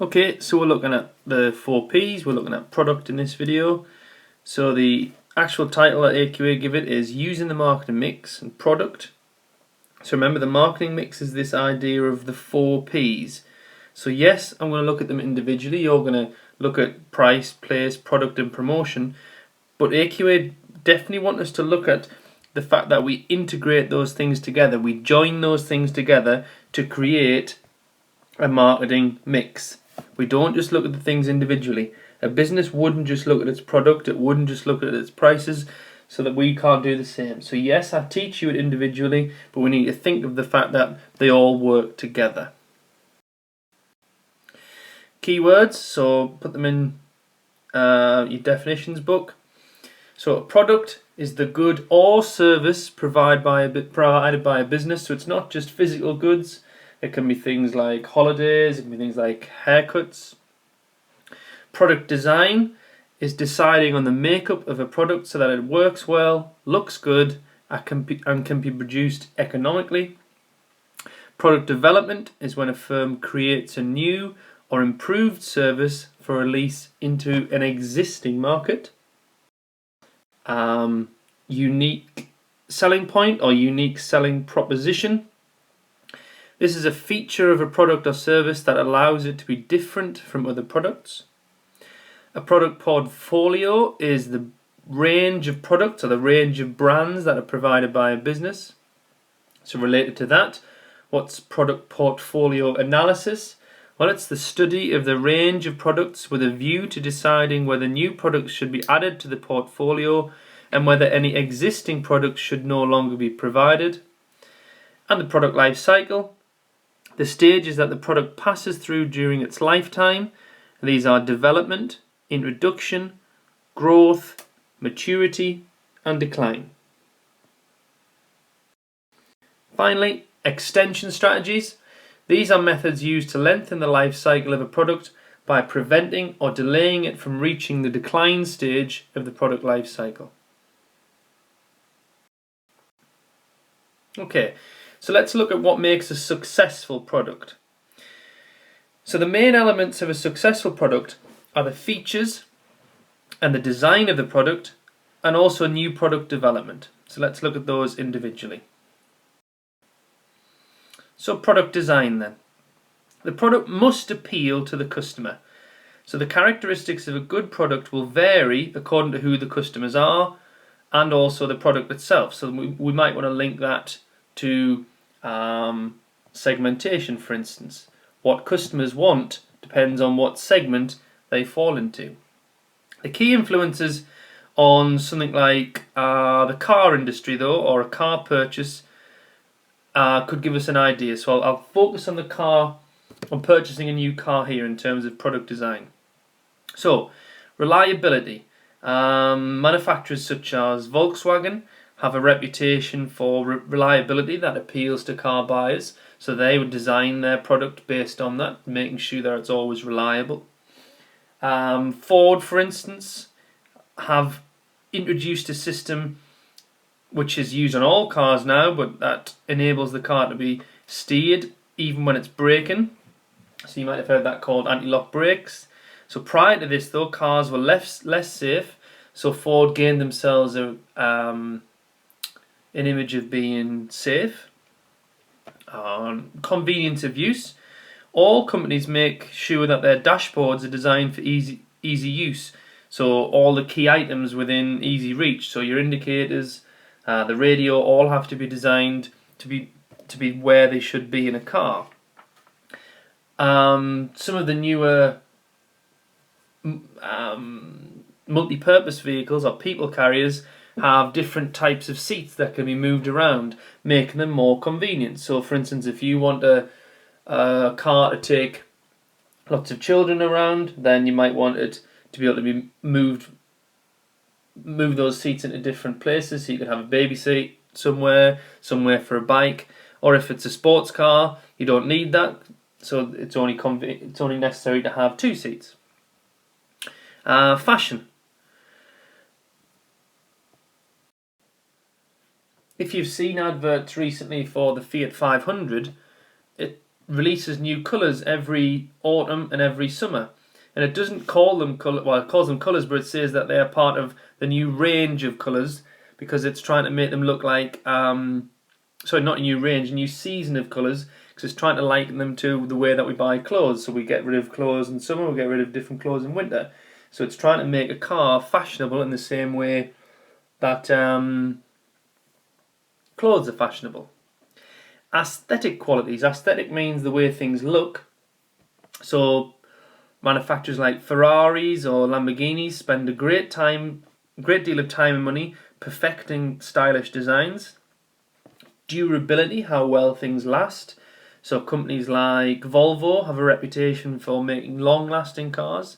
Okay, so we're looking at the 4Ps, we're looking at product in this video. So the actual title that AQA give it is Using the Marketing Mix and Product. So remember, the marketing mix is this idea of the 4Ps. So yes, I'm going to look at them individually. You're going to look at price, place, product and promotion. But AQA definitely want us to look at the fact that we integrate those things together. We join those things together to create a marketing mix. We don't just look at the things individually. A business wouldn't just look at its product, it wouldn't just look at its prices, so that we can't do the same. So yes, I teach you it individually, but we need to think of the fact that they all work together. Keywords, so put them in your definitions book. So a product is the good or service provided by a business, so it's not just physical goods. It can be things like holidays, it can be things like haircuts. Product design is deciding on the makeup of a product so that it works well, looks good, and can be produced economically. Product development is when a firm creates a new or improved service for release into an existing market. Unique selling point or unique selling proposition. This is a feature of a product or service that allows it to be different from other products. A product portfolio is the range of products or the range of brands that are provided by a business. So related to that, what's product portfolio analysis? Well, it's the study of the range of products with a view to deciding whether new products should be added to the portfolio and whether any existing products should no longer be provided. And the product life cycle, the stages that the product passes through during its lifetime. These are development, introduction, growth, maturity, and decline. Finally, extension strategies. These are methods used to lengthen the life cycle of a product by preventing or delaying it from reaching the decline stage of the product life cycle. Okay, so let's look at what makes a successful product. So the main elements of a successful product are the features and the design of the product, and also new product development. So let's look at those individually. So product design then. The product must appeal to the customer. So the characteristics of a good product will vary according to who the customers are and also the product itself. So we might want to link that to segmentation, for instance. What customers want depends on what segment they fall into. The key influences on something like the car industry, though, or a car purchase, could give us an idea. So I'll focus on the car, on purchasing a new car here in terms of product design. So, reliability. Manufacturers such as Volkswagen have a reputation for reliability that appeals to car buyers, so they would design their product based on that, making sure that it's always reliable. Ford, for instance, have introduced a system which is used on all cars now, but that enables the car to be steered even when it's braking. So you might have heard that called anti-lock brakes. So prior to this, though, cars were less safe, so Ford gained themselves an image of being safe. Convenience of use. All companies make sure that their dashboards are designed for easy use. So all the key items within easy reach. So your indicators, the radio, all have to be designed to be where they should be in a car. Some of the newer multi-purpose vehicles or people carriers have different types of seats that can be moved around, making them more convenient. So for instance, if you want a car to take lots of children around, then you might want it to be able to be move those seats into different places, so you could have a baby seat somewhere for a bike. Or if it's a sports car, you don't need that, so it's only necessary to have two seats. Fashion. If you've seen adverts recently for the Fiat 500, it releases new colours every autumn and every summer. And it doesn't call them colour, well, it calls them colours, but it says that they are part of the new range of colours because it's trying to make them look like, sorry, not a new range, a new season of colours, because it's trying to liken them to the way that we buy clothes. So we get rid of clothes in summer, we get rid of different clothes in winter. So it's trying to make a car fashionable in the same way that clothes are fashionable. Aesthetic qualities. Aesthetic means the way things look. So manufacturers like Ferraris or Lamborghinis spend a great deal of time and money perfecting stylish designs. Durability, how well things last. So companies like Volvo have a reputation for making long-lasting cars.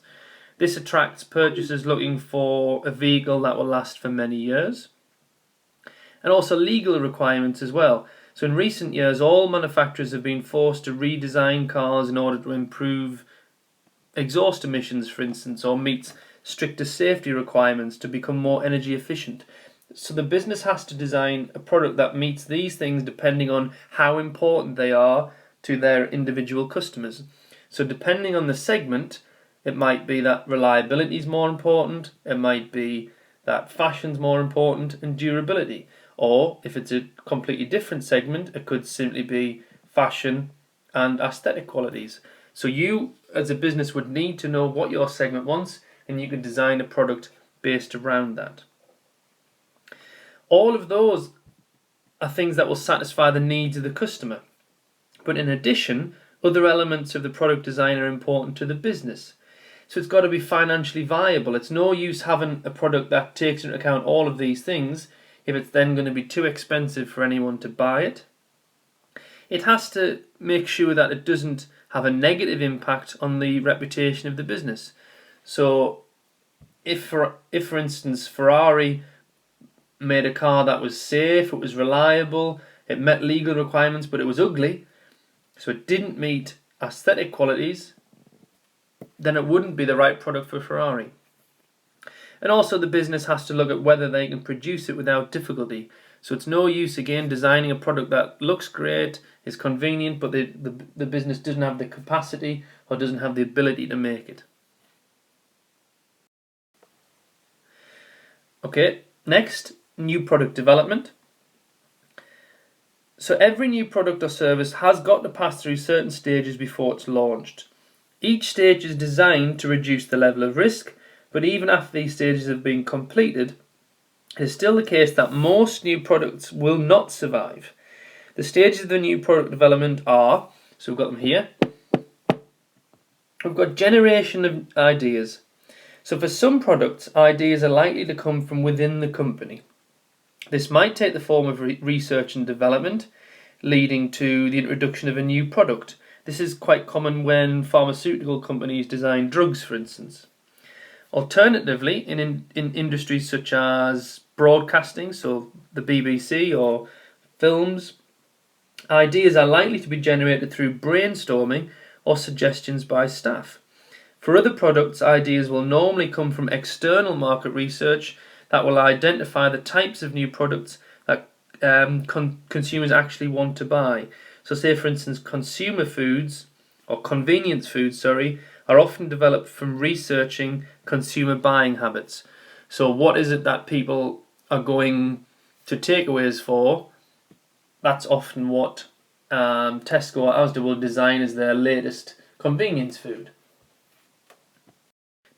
This attracts purchasers looking for a vehicle that will last for many years. And also legal requirements as well. So in recent years, all manufacturers have been forced to redesign cars in order to improve exhaust emissions, for instance, or meet stricter safety requirements to become more energy efficient. So the business has to design a product that meets these things depending on how important they are to their individual customers. So depending on the segment, it might be that reliability is more important, it might be that fashion's more important, and durability. Or if it's a completely different segment, it could simply be fashion and aesthetic qualities. So you, as a business, would need to know what your segment wants, and you could design a product based around that. All of those are things that will satisfy the needs of the customer. But in addition, other elements of the product design are important to the business. So it's got to be financially viable. It's no use having a product that takes into account all of these things if it's then going to be too expensive for anyone to buy it. It has to make sure that it doesn't have a negative impact on the reputation of the business. So if for instance Ferrari made a car that was safe, it was reliable, it met legal requirements, but it was ugly, so it didn't meet aesthetic qualities, then it wouldn't be the right product for Ferrari. And also the business has to look at whether they can produce it without difficulty. So it's no use, again, designing a product that looks great, is convenient, but the business doesn't have the capacity or doesn't have the ability to make it. Okay, next, new product development. So every new product or service has got to pass through certain stages before it's launched. Each stage is designed to reduce the level of risk, but even after these stages have been completed, it is still the case that most new products will not survive. The stages of the new product development are, so we've got them here, we've got generation of ideas. So for some products, ideas are likely to come from within the company. This might take the form of research and development, leading to the introduction of a new product. This is quite common when pharmaceutical companies design drugs, for instance. Alternatively, in industries such as broadcasting, so the BBC or films, ideas are likely to be generated through brainstorming or suggestions by staff. For other products, ideas will normally come from external market research that will identify the types of new products that consumers actually want to buy. So say, for instance, consumer foods or convenience foods, are often developed from researching consumer buying habits. So what is it that people are going to takeaways for? That's often what Tesco or Asda will design as their latest convenience food.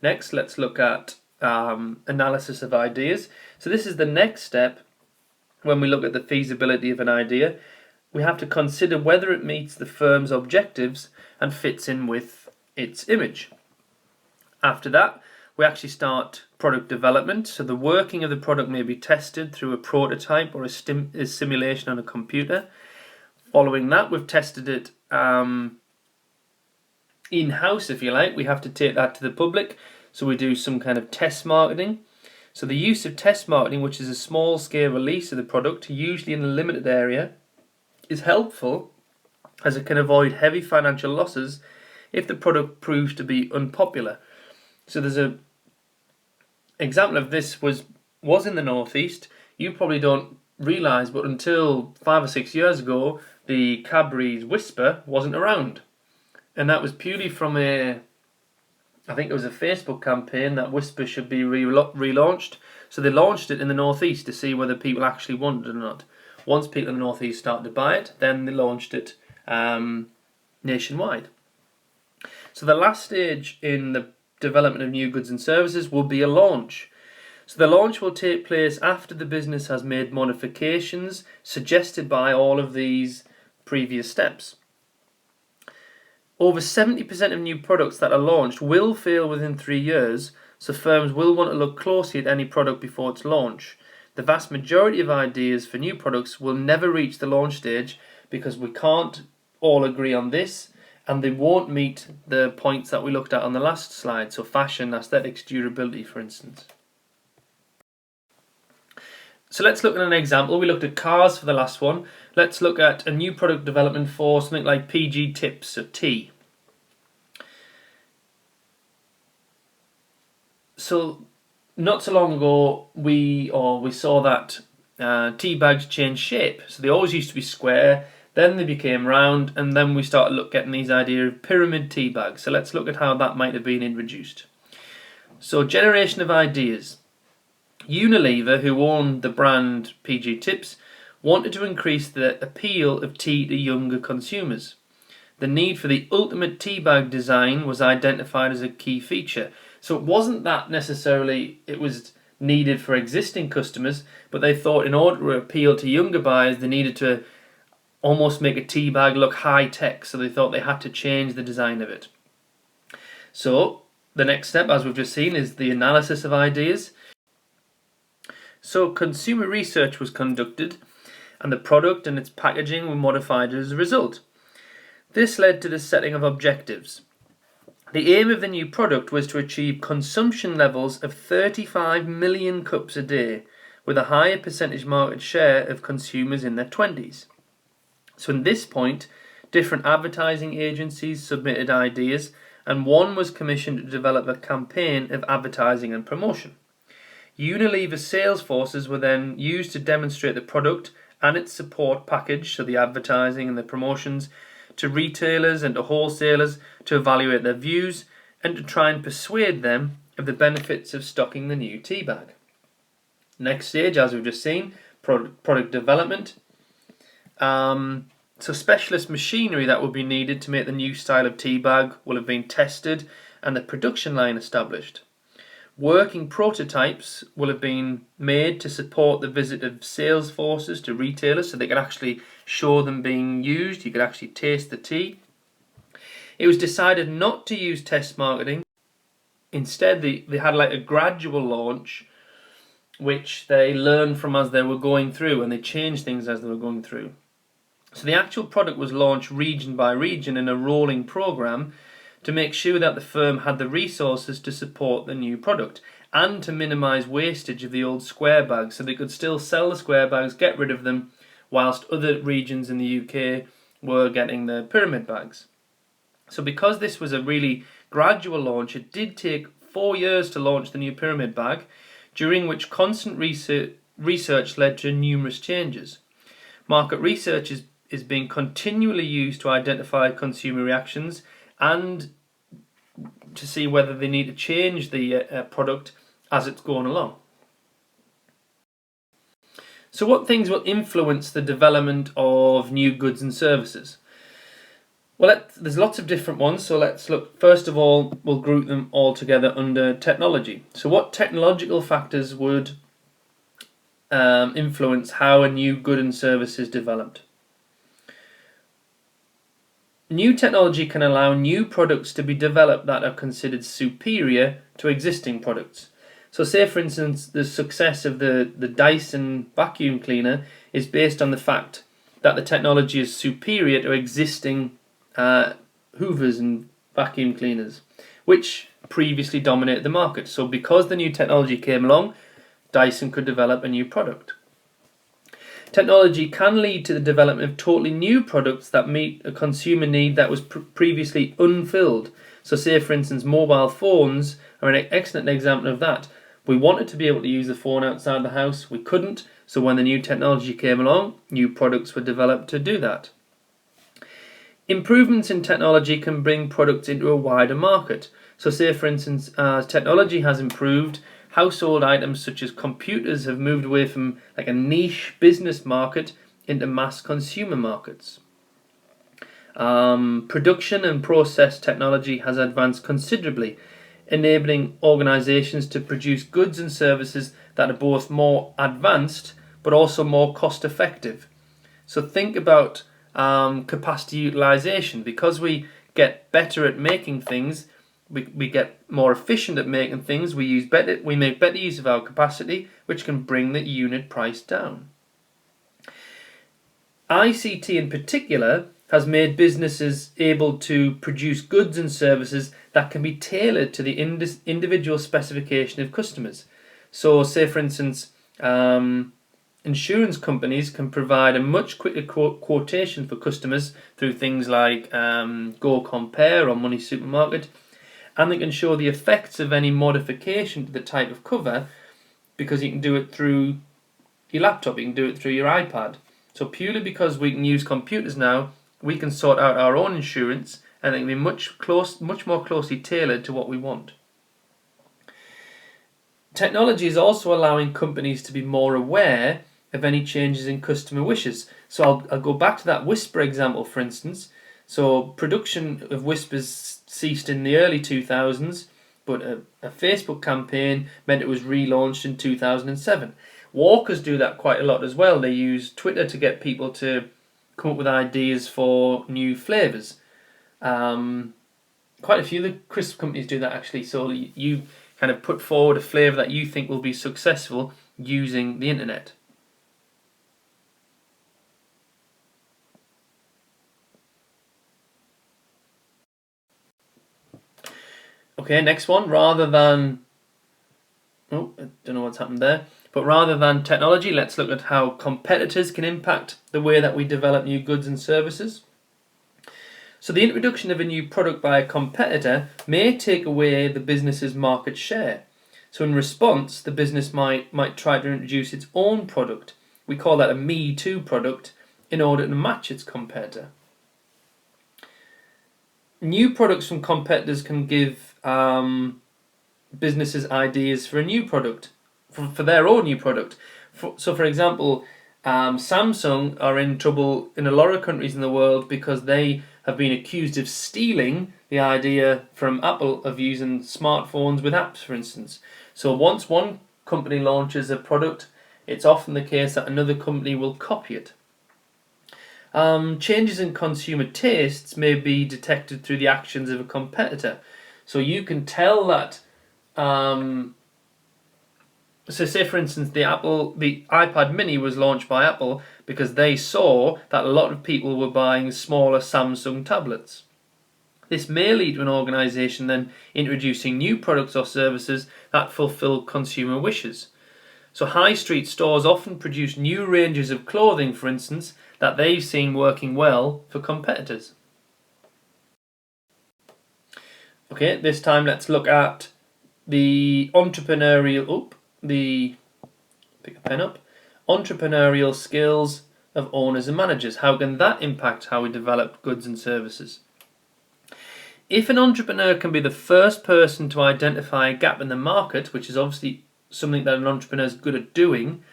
Next, let's look at analysis of ideas. So this is the next step when we look at the feasibility of an idea. We have to consider whether it meets the firm's objectives and fits in with its image. After that, we actually start product development. So the working of the product may be tested through a prototype or a simulation on a computer. Following that, we've tested it in-house, if you like. We have to take that to the public. So we do some kind of test marketing. So the use of test marketing, which is a small-scale release of the product, usually in a limited area, is helpful as it can avoid heavy financial losses if the product proves to be unpopular. So there's an example of this was in the Northeast. You probably don't realise, but until 5 or 6 years ago, the Cadbury's Whisper wasn't around. And that was purely from I think it was a Facebook campaign that Whisper should be relaunched. So they launched it in the Northeast to see whether people actually wanted it or not. Once people in the Northeast started to buy it, then they launched it nationwide. So the last stage in the development of new goods and services will be a launch. So the launch will take place after the business has made modifications suggested by all of these previous steps. Over 70% of new products that are launched will fail within 3 years, so firms will want to look closely at any product before its launch. The vast majority of ideas for new products will never reach the launch stage because we can't all agree on this, and they won't meet the points that we looked at on the last slide, so fashion, aesthetics, durability, for instance. So let's look at an example. We looked at cars for the last one. Let's look at a new product development for something like PG Tips, so tea. So not so long ago we saw that tea bags change shape. So they always used to be square, then they became round, and then we started getting these idea of pyramid tea bags. So let's look at how that might have been introduced. So generation of ideas. Unilever, who owned the brand PG Tips, wanted to increase the appeal of tea to younger consumers. The need for the ultimate tea bag design was identified as a key feature. So it wasn't that necessarily it was needed for existing customers, but they thought in order to appeal to younger buyers, they needed to almost make a tea bag look high-tech, so they thought they had to change the design of it. So the next step, as we've just seen, is the analysis of ideas. So consumer research was conducted, and the product and its packaging were modified as a result. This led to the setting of objectives. The aim of the new product was to achieve consumption levels of 35 million cups a day, with a higher percentage market share of consumers in their 20s. So in this point, different advertising agencies submitted ideas, and one was commissioned to develop a campaign of advertising and promotion. Unilever's sales forces were then used to demonstrate the product and its support package, so the advertising and the promotions, to retailers and to wholesalers to evaluate their views and to try and persuade them of the benefits of stocking the new tea bag. Next stage, as we've just seen, product development. So specialist machinery that would be needed to make the new style of tea bag will have been tested and the production line established. Working prototypes will have been made to support the visit of sales forces to retailers so they could actually show them being used. You could actually taste the tea. It was decided not to use test marketing. Instead, they had like a gradual launch which they learned from as they were going through, and they changed things as they were going through. So the actual product was launched region by region in a rolling program to make sure that the firm had the resources to support the new product and to minimise wastage of the old square bags, so they could still sell the square bags, get rid of them, whilst other regions in the UK were getting the pyramid bags. So because this was a really gradual launch, it did take 4 years to launch the new pyramid bag, during which constant research led to numerous changes. Market research is being continually used to identify consumer reactions and to see whether they need to change the product as it's going along. So what things will influence the development of new goods and services? Well, there's lots of different ones, so let's look. First of all, we'll group them all together under technology. So what technological factors would influence how a new good and service is developed? New technology can allow new products to be developed that are considered superior to existing products. So say for instance the success of the Dyson vacuum cleaner is based on the fact that the technology is superior to existing hoovers and vacuum cleaners, which previously dominated the market. So because the new technology came along, Dyson could develop a new product. Technology can lead to the development of totally new products that meet a consumer need that was previously unfilled. So say for instance mobile phones are an excellent example of that. We wanted to be able to use the phone outside the house, we couldn't, so when the new technology came along, new products were developed to do that. Improvements in technology can bring products into a wider market. So say for instance, as technology has improved, household items such as computers have moved away from like a niche business market into mass consumer markets. Production and process technology has advanced considerably, enabling organisations to produce goods and services that are both more advanced but also more cost effective. So think about capacity utilisation. Because we get better at making things, we get more efficient at making things, we make better use of our capacity, which can bring the unit price down. ICT in particular has made businesses able to produce goods and services that can be tailored to the individual specification of customers. So say for instance, insurance companies can provide a much quicker quotation for customers through things like Go Compare or Money Supermarket, and they can show the effects of any modification to the type of cover, because you can do it through your laptop, you can do it through your iPad. So purely because we can use computers now, we can sort out our own insurance, and it can be much more closely tailored to what we want. Technology is also allowing companies to be more aware of any changes in customer wishes. So I'll go back to that Whisper example, for instance. So production of Whispers ceased in the early 2000s, but a Facebook campaign meant it was relaunched in 2007. Walkers do that quite a lot as well. They use Twitter to get people to come up with ideas for new flavours. Quite a few of the crisp companies do that actually. So you kind of put forward a flavour that you think will be successful using the internet. Okay, next one. I don't know what's happened there. But rather than technology, let's look at how competitors can impact the way that we develop new goods and services. So the introduction of a new product by a competitor may take away the business's market share. So in response, the business might try to introduce its own product. We call that a Me Too product, in order to match its competitor. New products from competitors can give businesses ideas for a new product, for their own new product. So for example, Samsung are in trouble in a lot of countries in the world because they have been accused of stealing the idea from Apple of using smartphones with apps, for instance. So once one company launches a product, it's often the case that another company will copy it. Changes in consumer tastes may be detected through the actions of a competitor. So you can tell that so say for instance the iPad mini was launched by Apple because they saw that a lot of people were buying smaller Samsung tablets. This may lead to an organisation then introducing new products or services that fulfil consumer wishes. So high street stores often produce new ranges of clothing, for instance, that they've seen working well for competitors. Okay, this time let's look at the entrepreneurial skills of owners and managers. How can that impact how we develop goods and services? If an entrepreneur can be the first person to identify a gap in the market, which is obviously something that an entrepreneur is good at doing,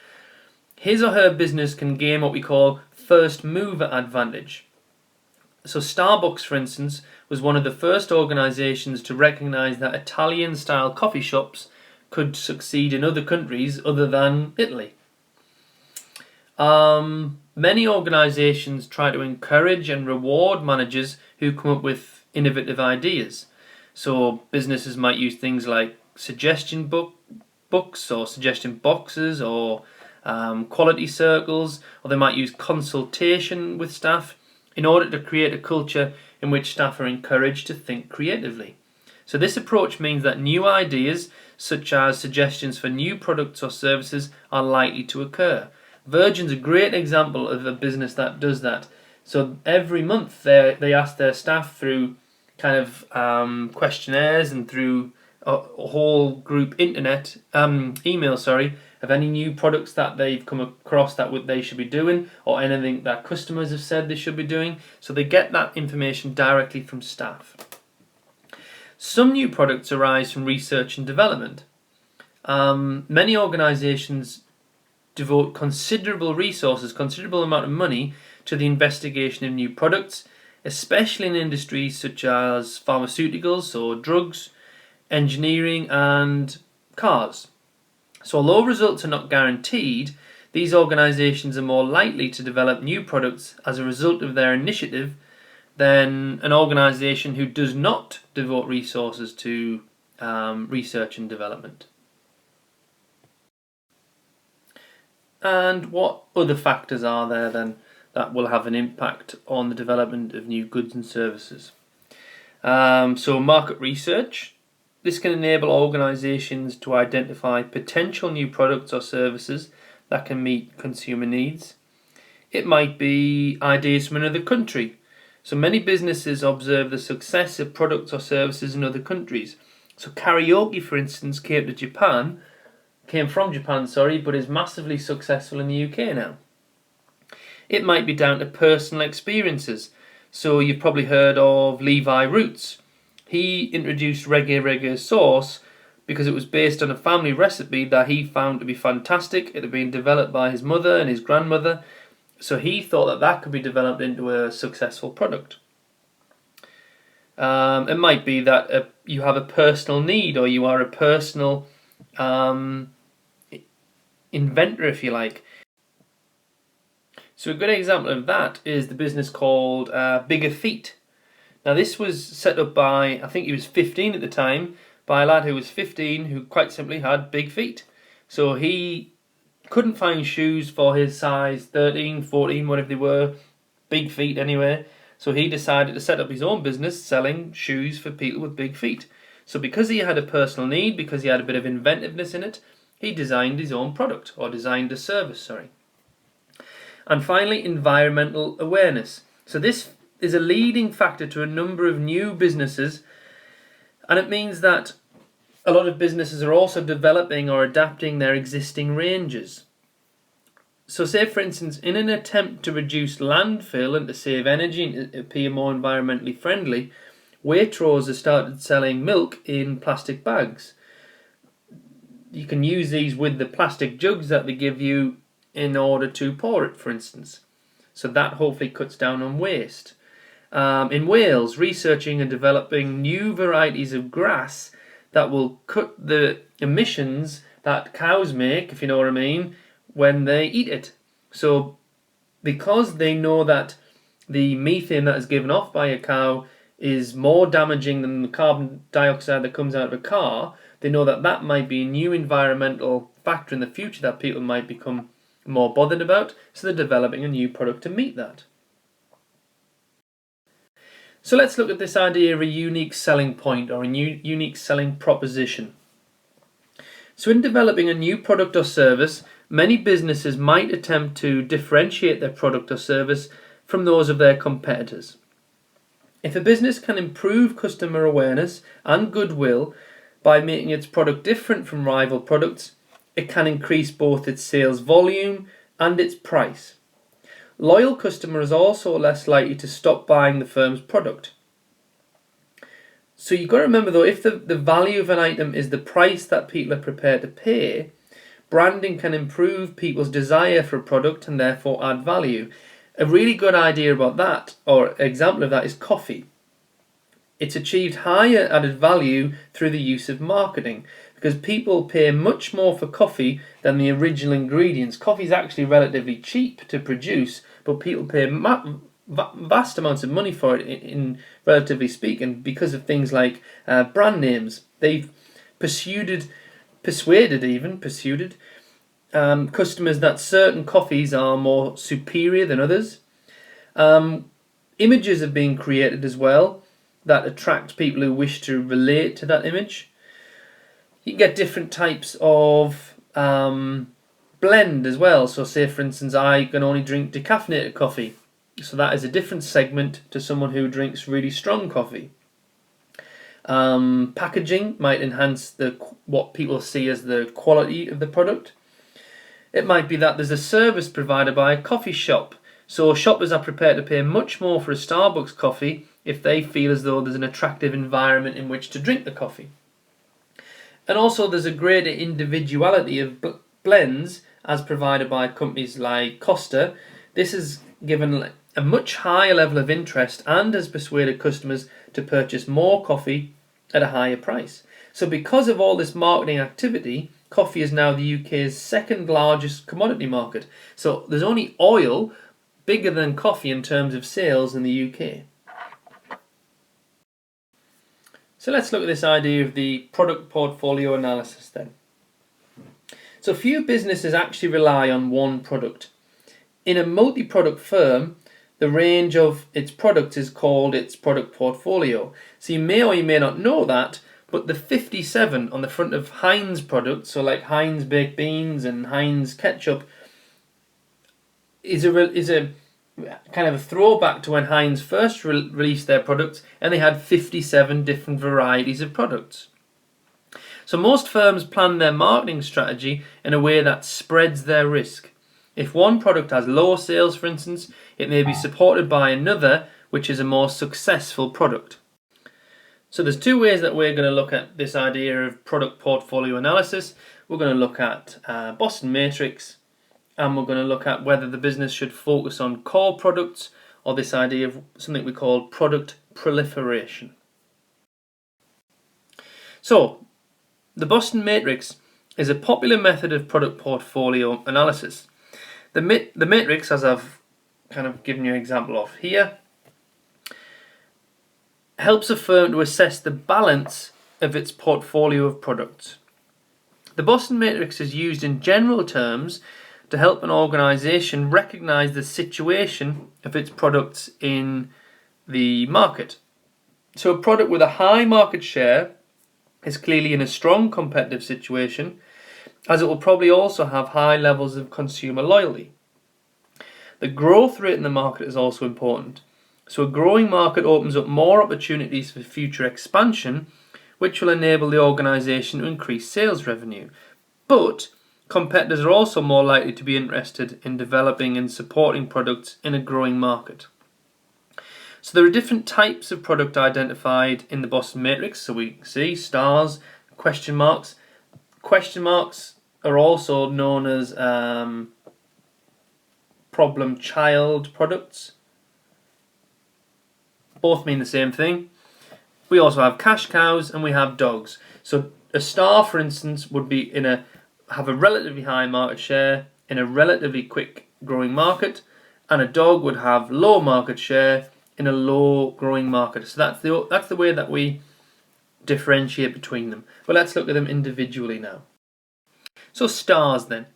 his or her business can gain what we call first mover advantage. So Starbucks, for instance, was one of the first organisations to recognise that Italian-style coffee shops could succeed in other countries other than Italy. Many organisations try to encourage and reward managers who come up with innovative ideas. So businesses might use things like suggestion books or suggestion boxes or quality circles, or they might use consultation with staff in order to create a culture in which staff are encouraged to think creatively. So this approach means that new ideas, such as suggestions for new products or services, are likely to occur. Virgin's a great example of a business that does that. So every month they ask their staff through kind of questionnaires and through a whole group email, of any new products that they've come across that they should be doing, or anything that customers have said they should be doing. So they get that information directly from staff. Some new products arise from research and development. Many organisations devote considerable resources, considerable amount of money to the investigation of new products, especially in industries such as pharmaceuticals or drugs, engineering and cars. So although results are not guaranteed, these organisations are more likely to develop new products as a result of their initiative than an organisation who does not devote resources to research and development. And what other factors are there then that will have an impact on the development of new goods and services? So market research. This can enable organisations to identify potential new products or services that can meet consumer needs. It might be ideas from another country. So many businesses observe the success of products or services in other countries. So karaoke, for instance, came from Japan, but is massively successful in the UK now. It might be down to personal experiences. So you've probably heard of Levi Roots. He introduced reggae sauce because it was based on a family recipe that he found to be fantastic. It had been developed by his mother and his grandmother, so he thought that could be developed into a successful product. It might be that you have a personal need, or you are a personal inventor, if you like. So a good example of that is the business called Bigger Feet. Now this was set up by, I think he was 15 at the time, by a lad who was 15 who quite simply had big feet. So he couldn't find shoes for his size 13, 14, whatever they were, big feet anyway. So he decided to set up his own business selling shoes for people with big feet. So because he had a personal need, because he had a bit of inventiveness in it, he designed his own product, or designed a service, And finally, environmental awareness. So this is a leading factor to a number of new businesses, and it means that a lot of businesses are also developing or adapting their existing ranges. So say, for instance, in an attempt to reduce landfill and to save energy and to appear more environmentally friendly, Waitrose has started selling milk in plastic bags. You can use these with the plastic jugs that they give you in order to pour it, for instance. So that hopefully cuts down on waste. In Wales, researching and developing new varieties of grass that will cut the emissions that cows make, if you know what I mean, when they eat it. So because they know that the methane that is given off by a cow is more damaging than the carbon dioxide that comes out of a car, they know that might be a new environmental factor in the future that people might become more bothered about, so they're developing a new product to meet that. So let's look at this idea of a unique selling point, or a unique selling proposition. So in developing a new product or service, many businesses might attempt to differentiate their product or service from those of their competitors. If a business can improve customer awareness and goodwill by making its product different from rival products, it can increase both its sales volume and its price. Loyal customers are also less likely to stop buying the firm's product. So you've got to remember though, if the value of an item is the price that people are prepared to pay, branding can improve people's desire for a product and therefore add value. A really good idea about that, or example of that, is coffee. It's achieved higher added value through the use of marketing, because people pay much more for coffee than the original ingredients. Coffee is actually relatively cheap to produce, but people pay vast amounts of money for it, in relatively speaking, because of things like brand names. They've persuaded customers that certain coffees are more superior than others. Images have been created as well that attract people who wish to relate to that image. You can get different types of blend as well. So say, for instance, I can only drink decaffeinated coffee. So that is a different segment to someone who drinks really strong coffee. Packaging might enhance what people see as the quality of the product. It might be that there's a service provided by a coffee shop. So shoppers are prepared to pay much more for a Starbucks coffee if they feel as though there's an attractive environment in which to drink the coffee. And also there's a greater individuality of blends as provided by companies like Costa. This has given a much higher level of interest and has persuaded customers to purchase more coffee at a higher price. So because of all this marketing activity, coffee is now the UK's second largest commodity market. So there's only oil bigger than coffee in terms of sales in the UK. So let's look at this idea of the product portfolio analysis then. So few businesses actually rely on one product. In a multi-product firm, the range of its products is called its product portfolio. So you may or you may not know that, but the 57 on the front of Heinz products, so like Heinz baked beans and Heinz ketchup, is a kind of a throwback to when Heinz first released their products, and they had 57 different varieties of products. So most firms plan their marketing strategy in a way that spreads their risk. If one product has low sales, for instance, it may be supported by another which is a more successful product. So there's two ways that we're going to look at this idea of product portfolio analysis. We're going to look at Boston Matrix, and we're going to look at whether the business should focus on core products or this idea of something we call product proliferation. So the Boston Matrix is a popular method of product portfolio analysis. The matrix, as I've kind of given you an example of here, helps a firm to assess the balance of its portfolio of products. The Boston Matrix is used in general terms to help an organisation recognise the situation of its products in the market. So a product with a high market share is clearly in a strong competitive situation, as it will probably also have high levels of consumer loyalty. The growth rate in the market is also important. So a growing market opens up more opportunities for future expansion, which will enable the organisation to increase sales revenue. But competitors are also more likely to be interested in developing and supporting products in a growing market. So there are different types of product identified in the Boston Matrix. So we see stars, question marks. Question marks are also known as problem child products. Both mean the same thing. We also have cash cows and we have dogs. So a star, for instance, would be have a relatively high market share in a relatively quick growing market, and a dog would have low market share in a low growing market. So that's the way that we differentiate between them. But let's look at them individually now. So stars then.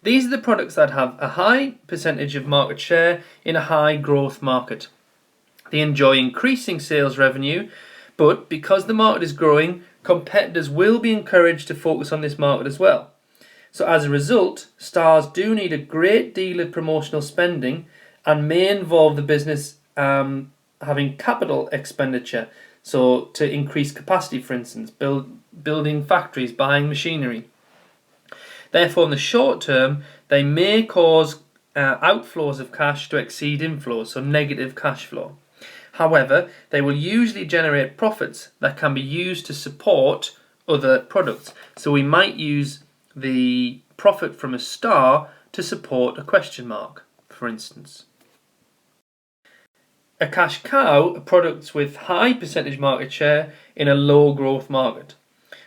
These are the products that have a high percentage of market share in a high growth market. They enjoy increasing sales revenue, but because the market is growing, competitors will be encouraged to focus on this market as well. So as a result, stars do need a great deal of promotional spending and may involve the business having capital expenditure, so to increase capacity, for instance, building factories, buying machinery. Therefore, in the short term, they may cause outflows of cash to exceed inflows, so negative cash flow. However, they will usually generate profits that can be used to support other products. So we might use the profit from a star to support a question mark, for instance. A cash cow are products with high percentage market share in a low growth market.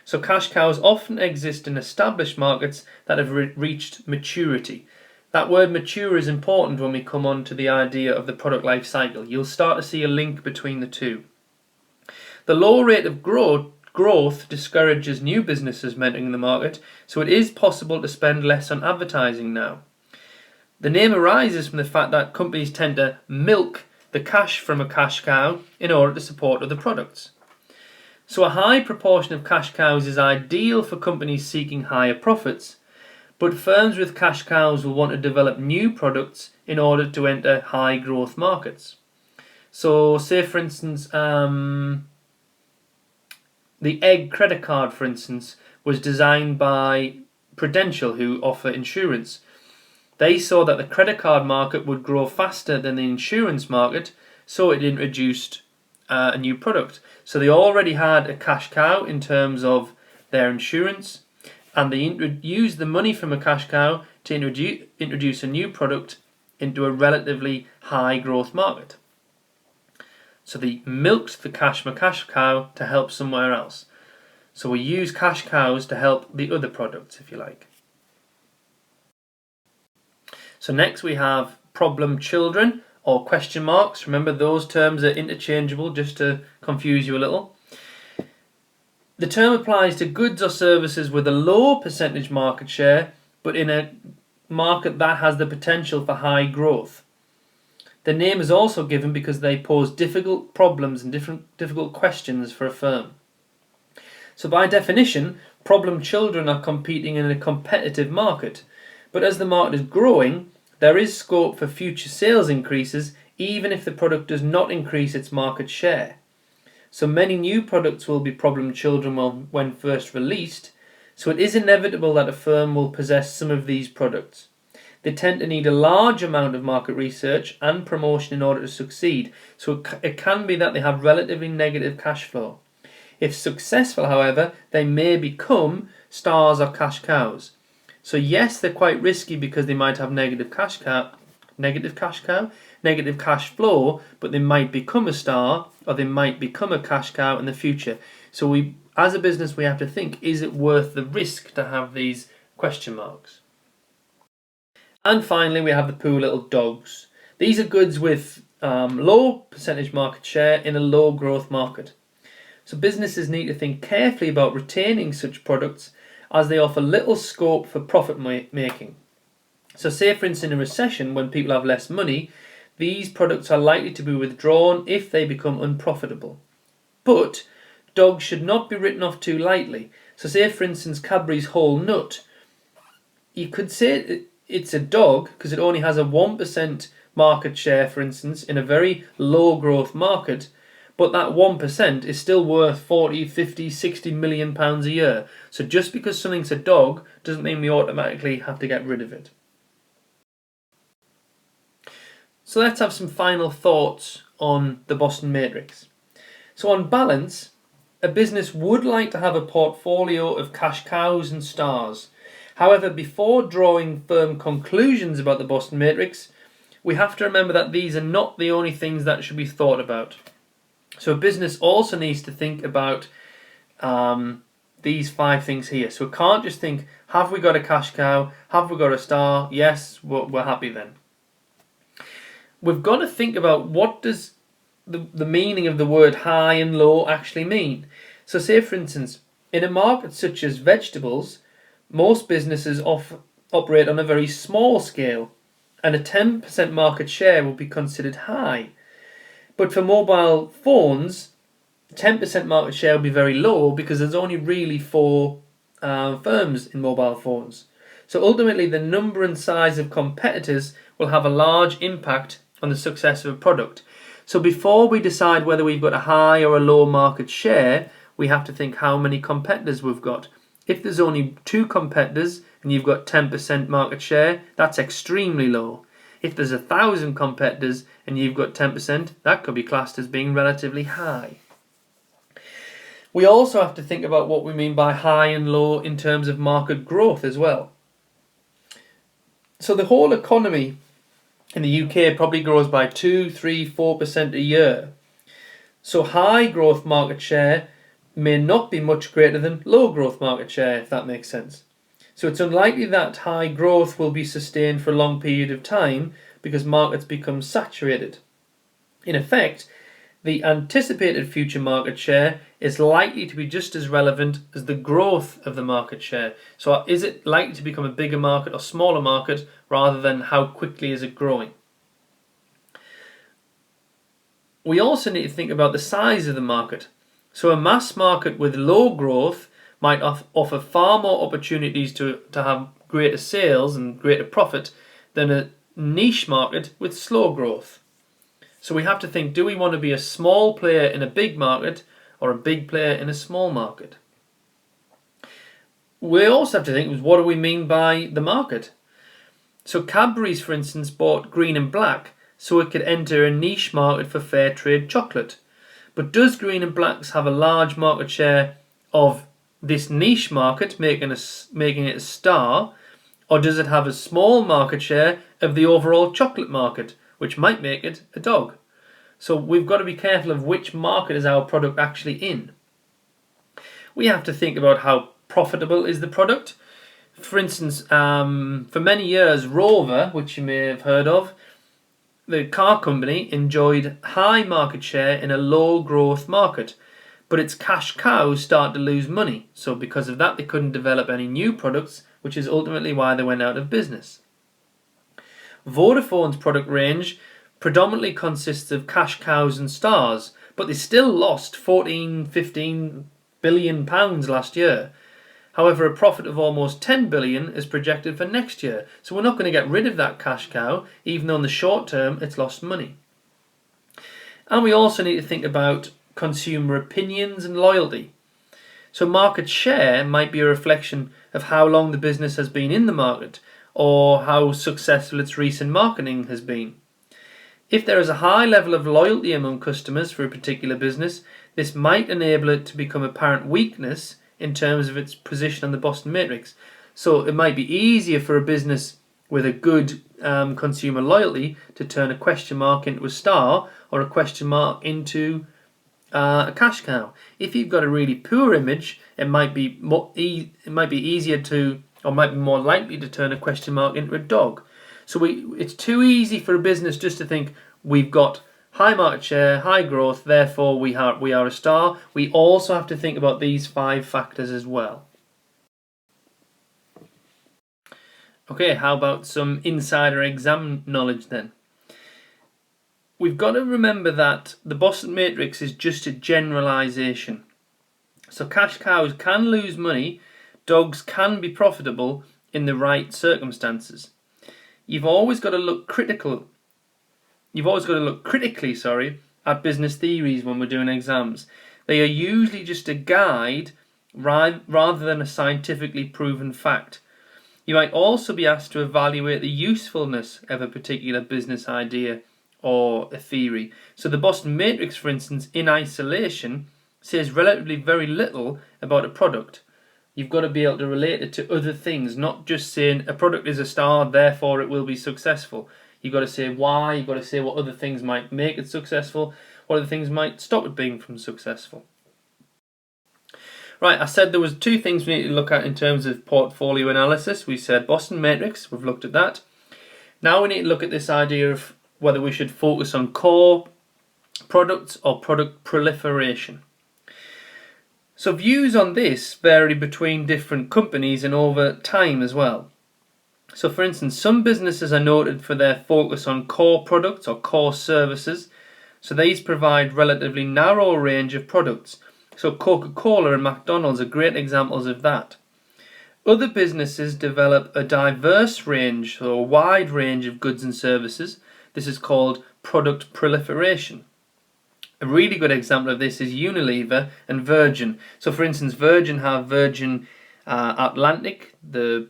So cash cows often exist in established markets that have reached maturity. That word mature is important when we come on to the idea of the product life cycle. You'll start to see a link between the two. The low rate of growth discourages new businesses entering the market, so it is possible to spend less on advertising now. The name arises from the fact that companies tend to milk the cash from a cash cow in order to support other products. So a high proportion of cash cows is ideal for companies seeking higher profits, but firms with cash cows will want to develop new products in order to enter high growth markets. So say for instance, the egg credit card, for instance, was designed by Prudential, who offer insurance. They saw that the credit card market would grow faster than the insurance market, so it introduced a new product. So they already had a cash cow in terms of their insurance, and they used the money from a cash cow to introduce a new product into a relatively high growth market. So they milked the cash cow to help somewhere else. So we use cash cows to help the other products, if you like. So next we have problem children or question marks. Remember, those terms are interchangeable, just to confuse you a little. The term applies to goods or services with a low percentage market share, but in a market that has the potential for high growth. The name is also given because they pose difficult problems and difficult questions for a firm. So by definition, problem children are competing in a competitive market, but as the market is growing, there is scope for future sales increases even if the product does not increase its market share. So many new products will be problem children when first released, so it is inevitable that a firm will possess some of these products. They tend to need a large amount of market research and promotion in order to succeed, so it can be that they have relatively negative cash flow. If successful, however, they may become stars or cash cows. So yes, they're quite risky because they might have negative cash flow, but they might become a star or they might become a cash cow in the future. So as a business, we have to think, is it worth the risk to have these question marks? And finally, we have the poor little dogs. These are goods with low percentage market share in a low growth market. So businesses need to think carefully about retaining such products as they offer little scope for profit making. So say for instance in a recession when people have less money, these products are likely to be withdrawn if they become unprofitable. But dogs should not be written off too lightly. So say for instance Cadbury's whole nut, you could say it's a dog because it only has a 1% market share, for instance, in a very low growth market, but that 1% is still worth 40, 50, 60 million pounds a year. So just because something's a dog doesn't mean we automatically have to get rid of it. So let's have some final thoughts on the Boston Matrix. So on balance, a business would like to have a portfolio of cash cows and stars. However, before drawing firm conclusions about the Boston Matrix, we have to remember that these are not the only things that should be thought about. So a business also needs to think about these 5 things here. So it can't just think, have we got a cash cow? Have we got a star? Yes, we're happy then. We've got to think about what does the meaning of the word high and low actually mean. So say for instance, in a market such as vegetables, most businesses operate on a very small scale, and a 10% market share will be considered high. But for mobile phones, 10% market share will be very low because there's only really 4 firms in mobile phones. So ultimately, the number and size of competitors will have a large impact on the success of a product. So before we decide whether we've got a high or a low market share, we have to think how many competitors we've got. If there's only 2 competitors and you've got 10% market share, that's extremely low. If there's 1,000 competitors and you've got 10%, that could be classed as being relatively high. We also have to think about what we mean by high and low in terms of market growth as well. So the whole economy in the UK probably grows by 2, 3, 4% a year. So high growth market share may not be much greater than low growth market share, if that makes sense. So it's unlikely that high growth will be sustained for a long period of time because markets become saturated. In effect, the anticipated future market share is likely to be just as relevant as the growth of the market share. So is it likely to become a bigger market or smaller market rather than how quickly is it growing? We also need to think about the size of the market. So a mass market with low growth might offer far more opportunities to have greater sales and greater profit than a niche market with slow growth. So we have to think, do we want to be a small player in a big market or a big player in a small market? We also have to think, what do we mean by the market? So Cadbury's, for instance, bought Green and Black so it could enter a niche market for fair trade chocolate. But does Green and Black's have a large market share of this niche market, making it a star, or does it have a small market share of the overall chocolate market, which might make it a dog? So we've got to be careful of which market is our product actually in. We have to think about how profitable is the product. For instance, for many years, Rover, which you may have heard of, the car company, enjoyed high market share in a low growth market, but its cash cows started to lose money. So because of that, they couldn't develop any new products, which is ultimately why they went out of business. Vodafone's product range predominantly consists of cash cows and stars, but they still lost 15 billion pounds last year. However, a profit of almost 10 billion is projected for next year. So we're not going to get rid of that cash cow, even though in the short term it's lost money. And we also need to think about consumer opinions and loyalty. So market share might be a reflection of how long the business has been in the market or how successful its recent marketing has been. If there is a high level of loyalty among customers for a particular business, this might enable it to become apparent weakness in terms of its position on the Boston Matrix. So it might be easier for a business with a good consumer loyalty to turn a question mark into a star or a question mark into a cash cow. If you've got a really poor image, it might be easier to, or might be more likely to turn a question mark into a dog. So it's too easy for a business just to think we've got high market share, high growth, therefore we are a star. We also have to think about these 5 factors as well. Okay, how about some insider exam knowledge then? We've got to remember that the Boston Matrix is just a generalization. So cash cows can lose money, dogs can be profitable in the right circumstances. You've always got to look critically, at business theories when we're doing exams. They are usually just a guide rather than a scientifically proven fact. You might also be asked to evaluate the usefulness of a particular business idea or a theory. So the Boston Matrix, for instance, in isolation, says relatively very little about a product. You've got to be able to relate it to other things, not just saying a product is a star, therefore it will be successful. You've got to say why, you've got to say what other things might make it successful, what other things might stop it being successful. Right, I said there was 2 things we need to look at in terms of portfolio analysis. We said Boston Matrix, we've looked at that. Now we need to look at this idea of whether we should focus on core products or product proliferation. So views on this vary between different companies and over time as well. So for instance, some businesses are noted for their focus on core products or core services. So these provide relatively narrow range of products. So Coca-Cola and McDonald's are great examples of that. Other businesses develop a diverse range, or a wide range of goods and services. This is called product proliferation. A really good example of this is Unilever and Virgin. So for instance, Virgin have Virgin Atlantic, the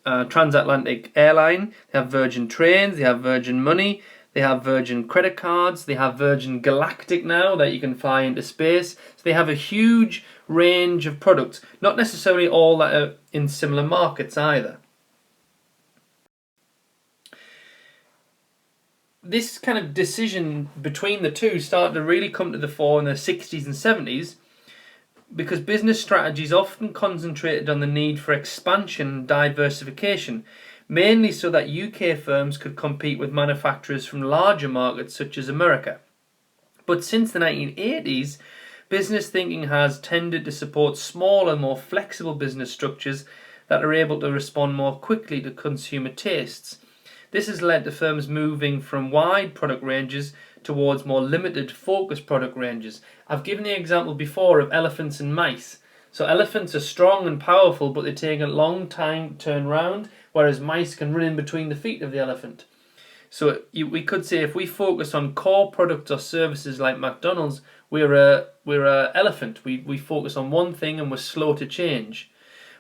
transatlantic airline. They have Virgin Trains, they have Virgin Money, they have Virgin credit cards, they have Virgin Galactic now that you can fly into space. So they have a huge range of products, not necessarily all that are in similar markets either. This kind of decision between the two started to really come to the fore in the 60s and 70s because business strategies often concentrated on the need for expansion and diversification, mainly so that UK firms could compete with manufacturers from larger markets such as America. But since the 1980s, business thinking has tended to support smaller, more flexible business structures that are able to respond more quickly to consumer tastes. This has led to firms moving from wide product ranges towards more limited, focused product ranges. I've given the example before of elephants and mice. So elephants are strong and powerful, but they take a long time to turn round, whereas mice can run in between the feet of the elephant. So we could say if we focus on core products or services like McDonald's, we're a elephant. We focus on one thing and we're slow to change.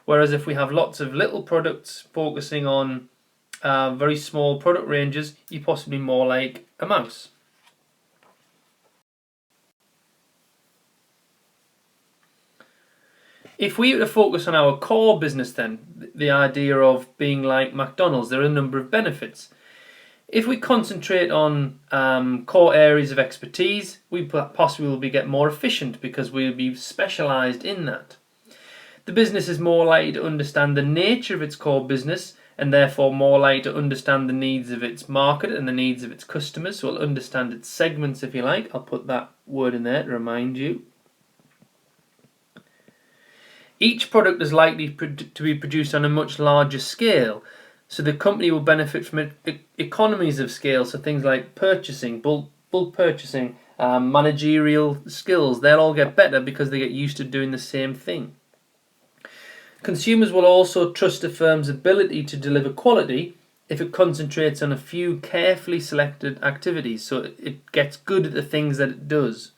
Whereas if we have lots of little products focusing on very small product ranges, you're possibly more like a mouse. If we were to focus on our core business then, the idea of being like McDonald's, there are a number of benefits. If we concentrate on core areas of expertise, we possibly will get more efficient because we'll be specialised in that. The business is more likely to understand the nature of its core business and therefore more likely to understand the needs of its market and the needs of its customers. So it'll understand its segments, if you like. I'll put that word in there to remind you. Each product is likely to be produced on a much larger scale, so the company will benefit from economies of scale, so things like purchasing, bulk purchasing, managerial skills, they'll all get better because they get used to doing the same thing. Consumers will also trust a firm's ability to deliver quality if it concentrates on a few carefully selected activities, so it gets good at the things that it does.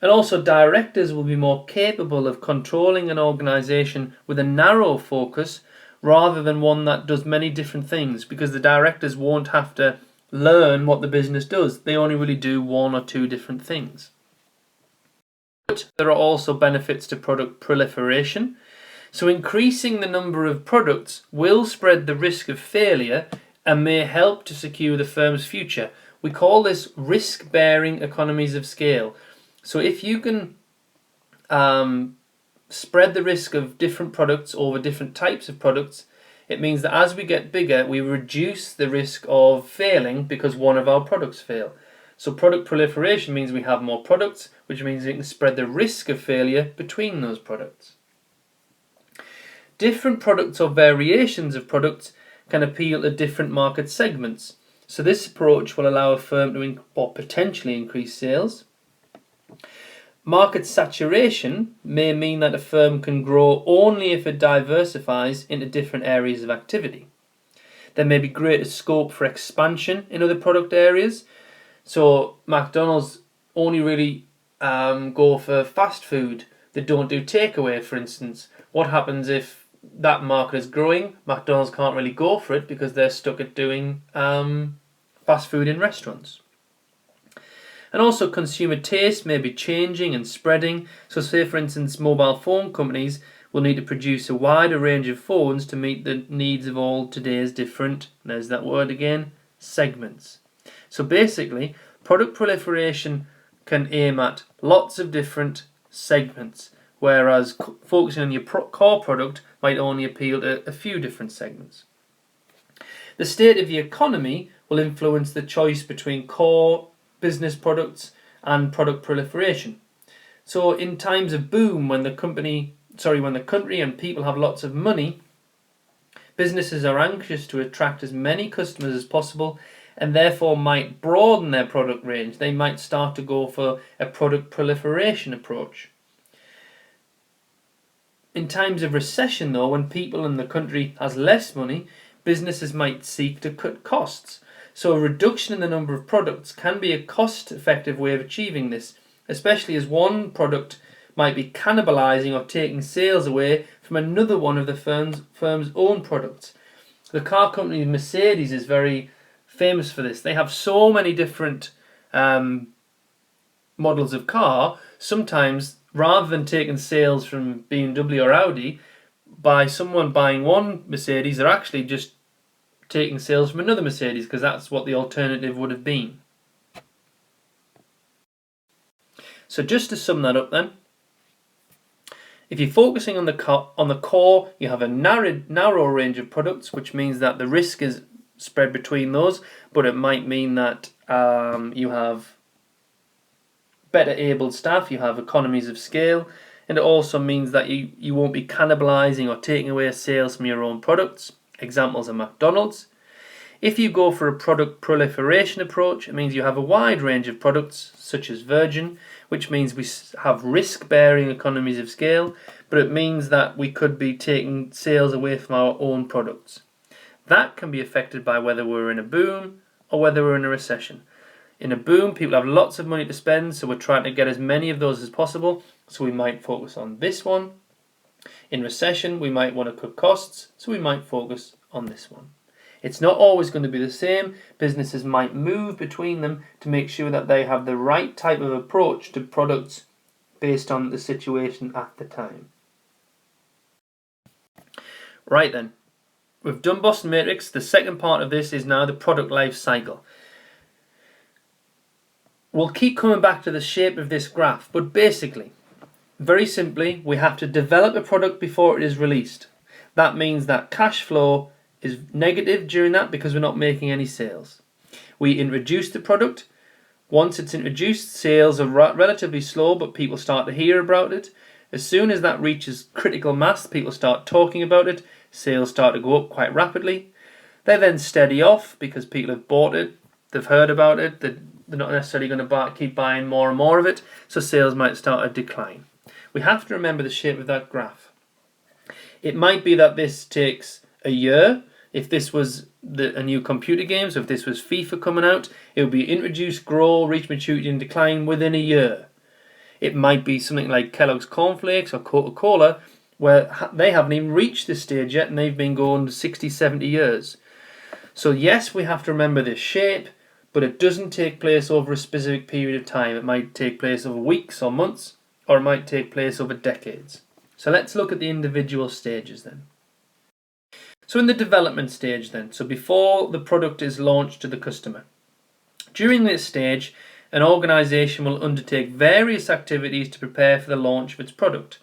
And also directors will be more capable of controlling an organisation with a narrow focus rather than one that does many different things, because the directors won't have to learn what the business does. They only really do one or two different things. But there are also benefits to product proliferation. So increasing the number of products will spread the risk of failure and may help to secure the firm's future. We call this risk-bearing economies of scale. So if you can spread the risk of different products over different types of products, it means that as we get bigger, we reduce the risk of failing because one of our products fail. So product proliferation means we have more products, which means we can spread the risk of failure between those products. Different products or variations of products can appeal to different market segments. So this approach will allow a firm to potentially increase sales. Market saturation may mean that a firm can grow only if it diversifies into different areas of activity. There may be greater scope for expansion in other product areas. So McDonald's only really go for fast food. They don't do takeaway, for instance. What happens if that market is growing? McDonald's can't really go for it because they're stuck at doing fast food in restaurants. And also consumer taste may be changing and spreading. So say for instance mobile phone companies will need to produce a wider range of phones to meet the needs of all today's different, there's that word again, segments. So basically product proliferation can aim at lots of different segments, whereas focusing on your core product might only appeal to a few different segments. The state of the economy will influence the choice between core business products and product proliferation. So in times of boom, when the country and people have lots of money, businesses are anxious to attract as many customers as possible and therefore might broaden their product range. They might start to go for a product proliferation approach. In times of recession though, when people in the country has less money, businesses might seek to cut costs. So a reduction in the number of products can be a cost-effective way of achieving this, especially as one product might be cannibalizing or taking sales away from another one of the firm's own products. The car company Mercedes is very famous for this. They have so many different models of car. Sometimes, rather than taking sales from BMW or Audi, by someone buying one Mercedes, they're actually just taking sales from another Mercedes because that's what the alternative would have been. So just to sum that up then, if you're focusing on the core, you have a narrow range of products, which means that the risk is spread between those, but it might mean that you have better abled staff, you have economies of scale, and it also means that you won't be cannibalizing or taking away sales from your own products. Examples are McDonald's. If you go for a product proliferation approach, it means you have a wide range of products such as Virgin, which means we have risk-bearing economies of scale, but it means that we could be taking sales away from our own products. That can be affected by whether we're in a boom or whether we're in a recession. In a boom, people have lots of money to spend, so we're trying to get as many of those as possible, so we might focus on this one. In recession, we might want to cut costs, so we might focus on this one. It's not always going to be the same. Businesses might move between them to make sure that they have the right type of approach to products based on the situation at the time. Right then, we've done Boston Matrix. The second part of this is now the product life cycle. We'll keep coming back to the shape of this graph, but basically, very simply, we have to develop a product before it is released. That means that cash flow is negative during that because we're not making any sales. We introduce the product. Once it's introduced, sales are relatively slow, but people start to hear about it. As soon as that reaches critical mass, people start talking about it. Sales start to go up quite rapidly. They then steady off because people have bought it, they've heard about it, they're not necessarily going to keep buying more and more of it, so sales might start to decline. We have to remember the shape of that graph. It might be that this takes a year. If this was a new computer game, so if this was FIFA coming out, it would be introduce, grow, reach maturity and decline within a year. It might be something like Kellogg's Cornflakes or Coca-Cola, where they haven't even reached this stage yet and they've been going 60, 70 years. So yes, we have to remember this shape, but it doesn't take place over a specific period of time. It might take place over weeks or months, or it might take place over decades. So let's look at the individual stages then. So in the development stage then, so before the product is launched to the customer. During this stage, an organisation will undertake various activities to prepare for the launch of its product.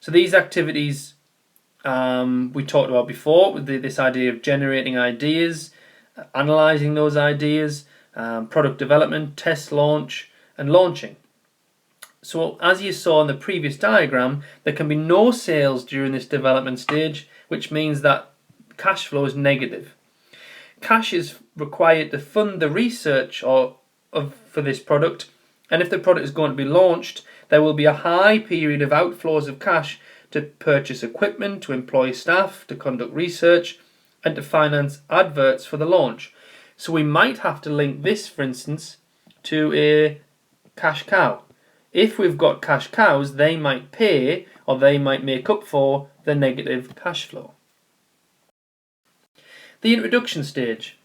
So these activities we talked about before, with this idea of generating ideas, analysing those ideas, product development, test launch and launching. So as you saw in the previous diagram, there can be no sales during this development stage, which means that cash flow is negative. Cash is required to fund the research for this product, and if the product is going to be launched, there will be a high period of outflows of cash to purchase equipment, to employ staff, to conduct research, and to finance adverts for the launch. So we might have to link this, for instance, to a cash cow. If we've got cash cows, they might pay or they might make up for the negative cash flow. The introduction stage.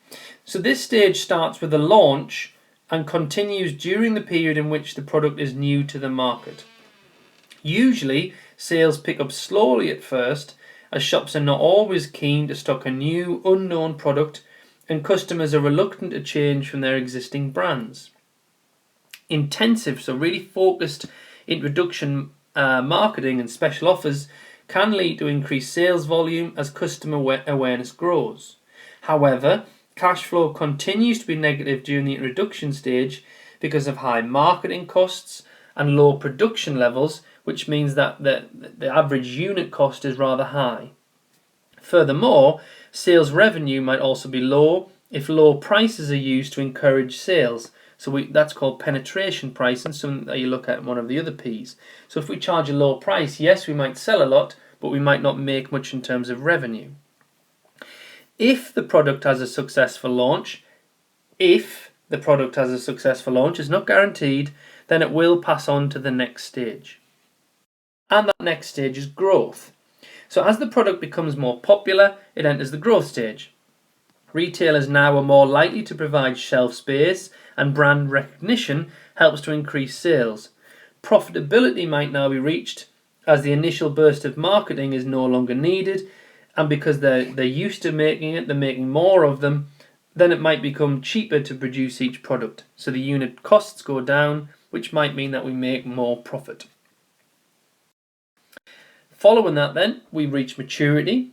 So this stage starts with the launch and continues during the period in which the product is new to the market. Usually, sales pick up slowly at first, as shops are not always keen to stock a new, unknown product, and customers are reluctant to change from their existing brands. Intensive, so really focused introduction marketing and special offers can lead to increased sales volume as customer awareness grows. However, cash flow continues to be negative during the introduction stage because of high marketing costs and low production levels, which means that the average unit cost is rather high. Furthermore, sales revenue might also be low if low prices are used to encourage sales. So that's called penetration pricing, something that you look at in one of the other P's. So if we charge a low price, yes, we might sell a lot, but we might not make much in terms of revenue. If the product has a successful launch, it's not guaranteed, then it will pass on to the next stage. And that next stage is growth. So as the product becomes more popular, it enters the growth stage. Retailers now are more likely to provide shelf space, and brand recognition helps to increase sales. Profitability might now be reached as the initial burst of marketing is no longer needed, and because they're used to making it, they're making more of them, then it might become cheaper to produce each product. So the unit costs go down, which might mean that we make more profit. Following that then, we reach maturity.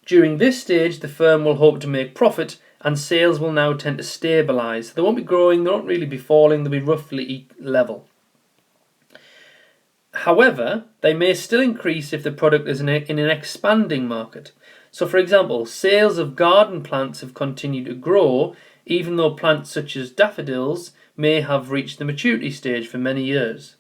During this stage, the firm will hope to make profit and sales will now tend to stabilise. They won't be growing, they won't really be falling, they'll be roughly level. However, they may still increase if the product is in an expanding market. So for example, sales of garden plants have continued to grow, even though plants such as daffodils may have reached the maturity stage for many years.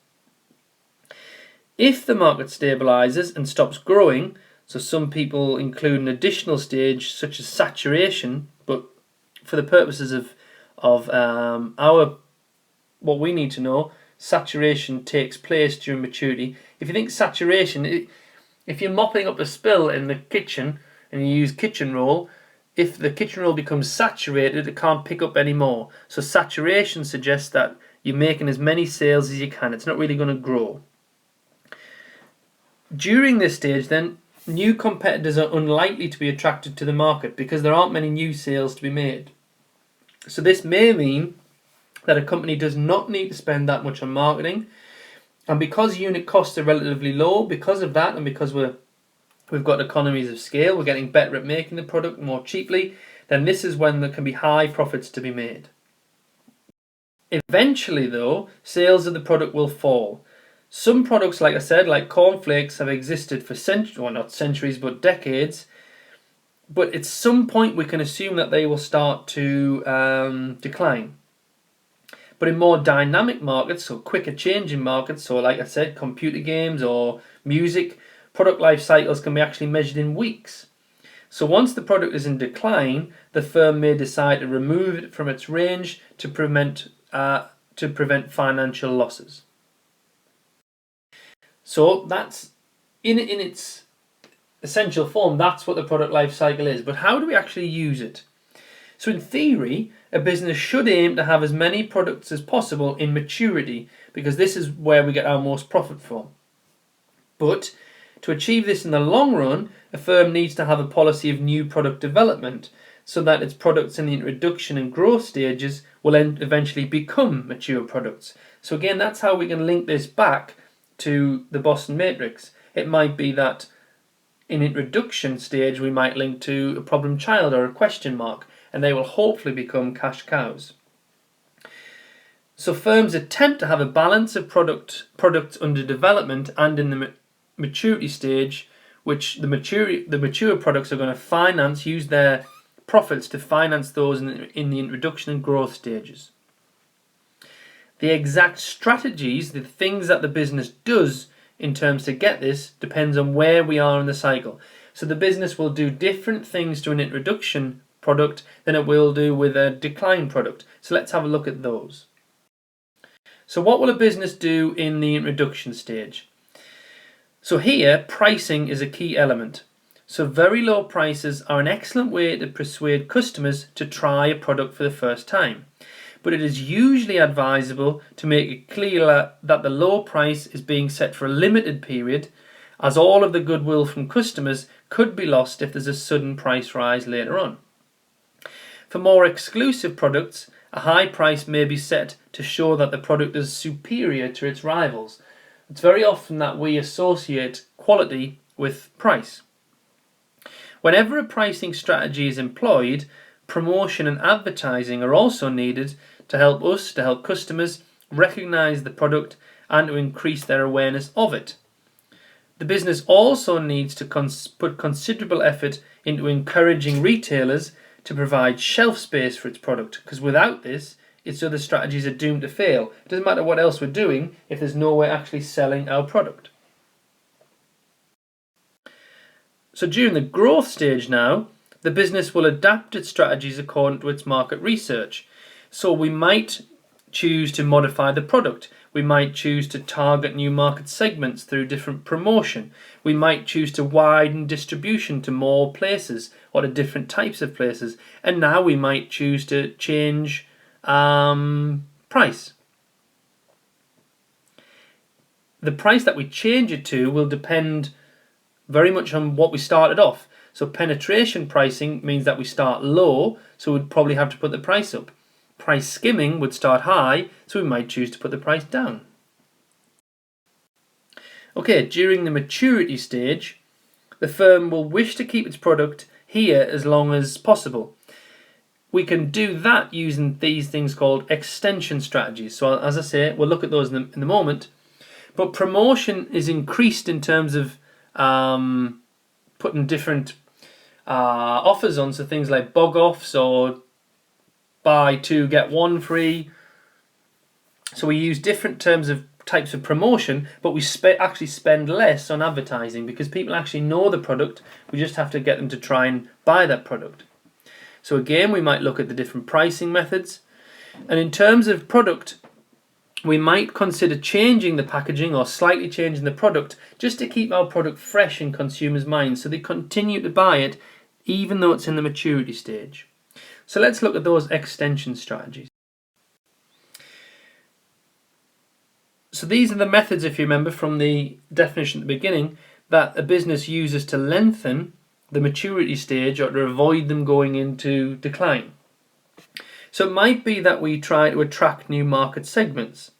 If the market stabilises and stops growing, so some people include an additional stage such as saturation, but for the purposes of what we need to know, saturation takes place during maturity. If you think saturation, If you're mopping up a spill in the kitchen and you use kitchen roll, if the kitchen roll becomes saturated, it can't pick up anymore. So saturation suggests that you're making as many sales as you can. It's not really going to grow. During this stage, then, new competitors are unlikely to be attracted to the market because there aren't many new sales to be made. So this may mean that a company does not need to spend that much on marketing, and because unit costs are relatively low, because of that, and because we've got economies of scale, we're getting better at making the product more cheaply, then this is when there can be high profits to be made. Eventually, though, sales of the product will fall. Some products, like I said, like cornflakes, have existed for centuries, well, not centuries, but decades. But at some point, we can assume that they will start to decline. But in more dynamic markets, so quicker changing markets, so like I said, computer games or music, product life cycles can be actually measured in weeks. So once the product is in decline, the firm may decide to remove it from its range to prevent financial losses. So that's in its essential form, that's what the product life cycle is. But how do we actually use it? So in theory, a business should aim to have as many products as possible in maturity, because this is where we get our most profit from. But to achieve this in the long run, a firm needs to have a policy of new product development so that its products in the introduction and growth stages will eventually become mature products. So again, that's how we can link this back to the Boston Matrix. It might be that in introduction stage we might link to a problem child or a question mark, and they will hopefully become cash cows. So firms attempt to have a balance of products under development and in the maturity stage, which the mature products are going to use their profits to finance those in the introduction and growth stages. The exact strategies, the things that the business does in terms to get this, depends on where we are in the cycle. So the business will do different things to an introduction product than it will do with a decline product. So let's have a look at those. So what will a business do in the introduction stage? So here, pricing is a key element. So very low prices are an excellent way to persuade customers to try a product for the first time. But it is usually advisable to make it clear that the low price is being set for a limited period, as all of the goodwill from customers could be lost if there's a sudden price rise later on. For more exclusive products, a high price may be set to show that the product is superior to its rivals. It's very often that we associate quality with price. Whenever a pricing strategy is employed, promotion and advertising are also needed to help customers recognize the product and to increase their awareness of it. The business also needs to put considerable effort into encouraging retailers to provide shelf space for its product, because without this, its other strategies are doomed to fail. It doesn't matter what else we're doing if there's no way actually selling our product. So during the growth stage now, the business will adapt its strategies according to its market research. So we might choose to modify the product. We might choose to target new market segments through different promotion. We might choose to widen distribution to more places or to different types of places. And now we might choose to change price. The price that we change it to will depend very much on what we started off. So penetration pricing means that we start low, so we'd probably have to put the price up. Price skimming would start high, so we might choose to put the price down. Okay, during the maturity stage, the firm will wish to keep its product here as long as possible. We can do that using these things called extension strategies. So as I say, we'll look at those in the moment. But promotion is increased in terms of putting different offers on, so things like bog offs or buy two get one free. So we use different types of promotion, but we actually spend less on advertising because people actually know the product. We just have to get them to try and buy that product. So again, we might look at the different pricing methods. And in terms of product, we might consider changing the packaging or slightly changing the product just to keep our product fresh in consumers' minds so they continue to buy it even though it's in the maturity stage. So let's look at those extension strategies. So these are the methods, if you remember from the definition at the beginning, that a business uses to lengthen the maturity stage or to avoid them going into decline. So it might be that we try to attract new market segments.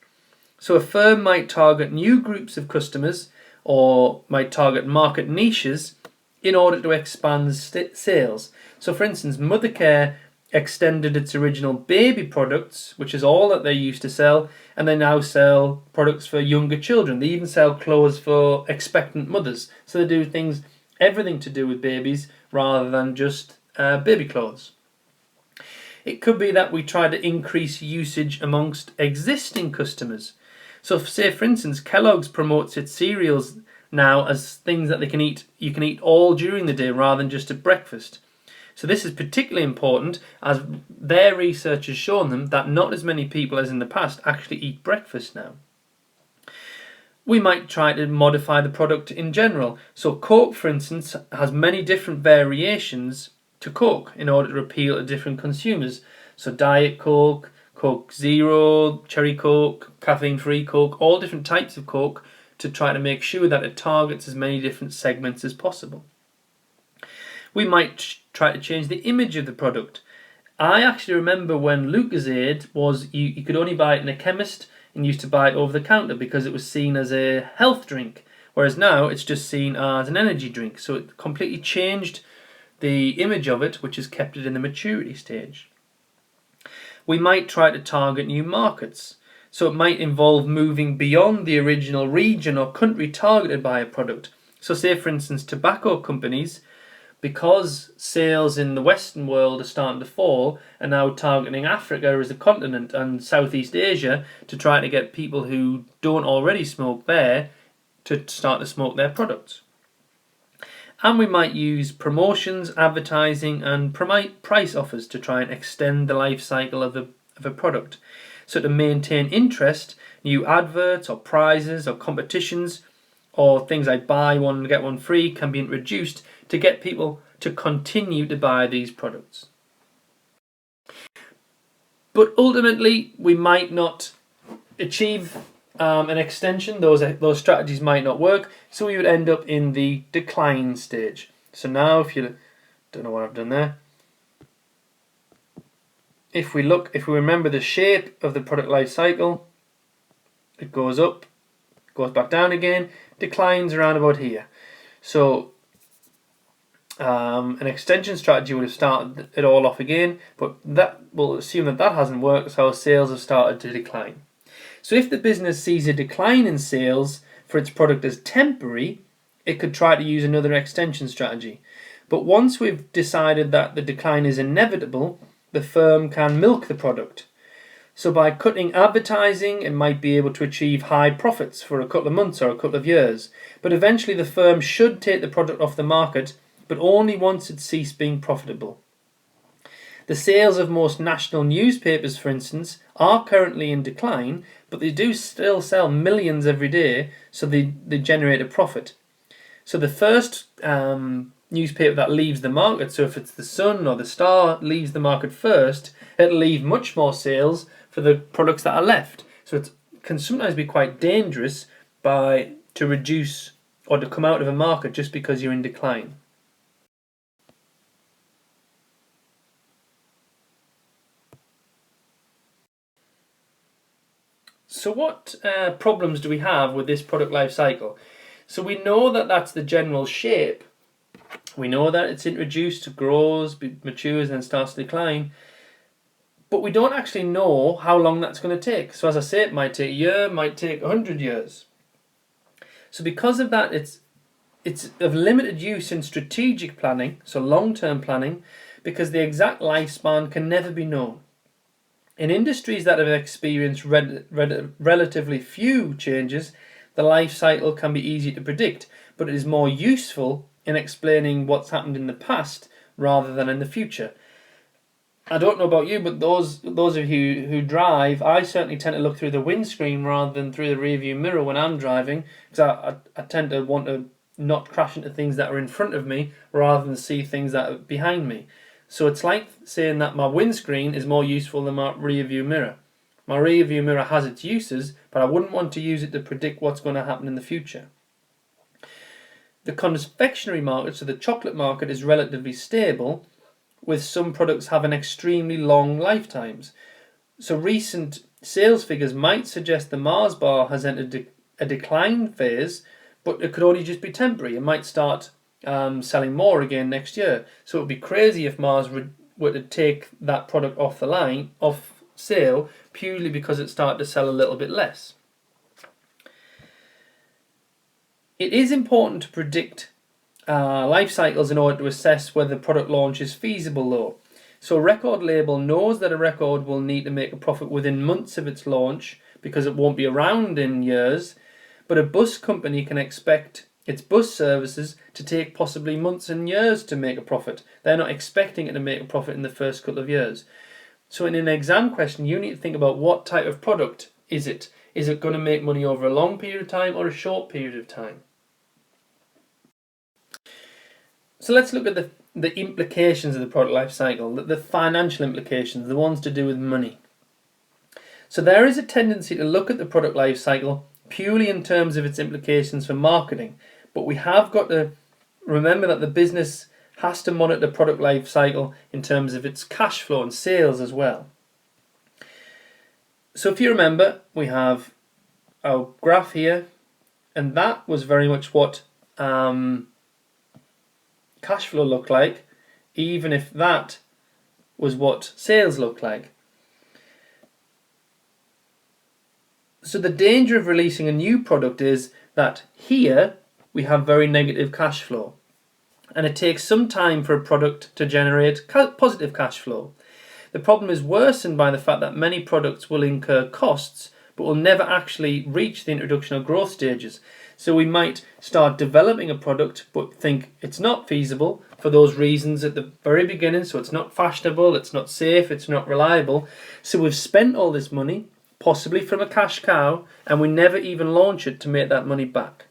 So a firm might target new groups of customers or might target market niches in order to expand sales. So for instance, Mothercare extended its original baby products, which is all that they used to sell, and they now sell products for younger children. They even sell clothes for expectant mothers. So they do things, everything to do with babies rather than just baby clothes. It could be that we try to increase usage amongst existing customers. So say for instance, Kellogg's promotes its cereals now as things that you can eat all during the day rather than just at breakfast. So this is particularly important as their research has shown them that not as many people as in the past actually eat breakfast now. We might try to modify the product in general. So Coke, for instance, has many different variations to Coke in order to appeal to different consumers. So Diet Coke, Coke Zero, Cherry Coke, caffeine-free Coke, all different types of Coke to try to make sure that it targets as many different segments as possible. We might try to change the image of the product. I actually remember when Lucozade was, you could only buy it in a chemist and used to buy it over the counter because it was seen as a health drink, whereas now it's just seen as an energy drink. So it completely changed the image of it, which has kept it in the maturity stage. We might try to target new markets. So it might involve moving beyond the original region or country targeted by a product. So say for instance, tobacco companies, because sales in the Western world are starting to fall, are now targeting Africa as a continent and Southeast Asia to try to get people who don't already smoke there to start to smoke their products. And we might use promotions, advertising and price offers to try and extend the life cycle of a product. So to maintain interest, new adverts or prizes or competitions or things like buy one and get one free can be introduced to get people to continue to buy these products. But ultimately, we might not achieve an extension. Those strategies might not work, so we would end up in the decline stage. So now, if you don't know what I've done there, if we remember the shape of the product life cycle, it goes up, goes back down again, declines around about here. So an extension strategy would have started it all off again, but that will assume that hasn't worked, so our sales have started to decline. So if the business sees a decline in sales for its product as temporary, it could try to use another extension strategy. But once we've decided that the decline is inevitable, the firm can milk the product. So by cutting advertising, it might be able to achieve high profits for a couple of months or a couple of years. But eventually the firm should take the product off the market, but only once it's ceased being profitable. The sales of most national newspapers, for instance, are currently in decline, but they do still sell millions every day, so they generate a profit. So the first newspaper that leaves the market, so if it's the Sun or the Star leaves the market first, it'll leave much more sales for the products that are left. So it can sometimes be quite dangerous to reduce or to come out of a market just because you're in decline. So what problems do we have with this product life cycle? So we know that that's the general shape. We know that it's introduced, grows, matures, and then starts to decline. But we don't actually know how long that's going to take. So as I say, it might take a year, it might take 100 years. So because of that, it's of limited use in strategic planning, so long-term planning, because the exact lifespan can never be known. In industries that have experienced relatively few changes, the life cycle can be easy to predict, but it is more useful in explaining what's happened in the past rather than in the future. I don't know about you, but those of you who drive, I certainly tend to look through the windscreen rather than through the rearview mirror when I'm driving, because I tend to want to not crash into things that are in front of me rather than see things that are behind me. So it's like saying that my windscreen is more useful than my rearview mirror. My rearview mirror has its uses, but I wouldn't want to use it to predict what's going to happen in the future. The confectionery market, so the chocolate market, is relatively stable, with some products having extremely long lifetimes. So recent sales figures might suggest the Mars bar has entered a decline phase, but it could only just be temporary. It might start selling more again next year. So it would be crazy if Mars were to take that product off the line, off sale, purely because it started to sell a little bit less. It is important to predict life cycles in order to assess whether the product launch is feasible though. So a record label knows that a record will need to make a profit within months of its launch because it won't be around in years, but a bus company can expect its bus services to take possibly months and years to make a profit. They're not expecting it to make a profit in the first couple of years. So in an exam question, you need to think about what type of product is it? Is it going to make money over a long period of time or a short period of time? So let's look at the implications of the product life cycle, the financial implications, the ones to do with money. So there is a tendency to look at the product life cycle purely in terms of its implications for marketing, but we have got to remember that the business has to monitor the product life cycle in terms of its cash flow and sales as well. So if you remember, we have our graph here, and that was very much what cash flow looked like, even if that was what sales looked like. So the danger of releasing a new product is that here we have very negative cash flow, and it takes some time for a product to generate positive cash flow. The problem is worsened by the fact that many products will incur costs but will never actually reach the introduction or growth stages. So we might start developing a product but think it's not feasible for those reasons at the very beginning. So it's not fashionable, it's not safe, it's not reliable. So we've spent all this money, possibly from a cash cow, and we never even launch it to make that money back.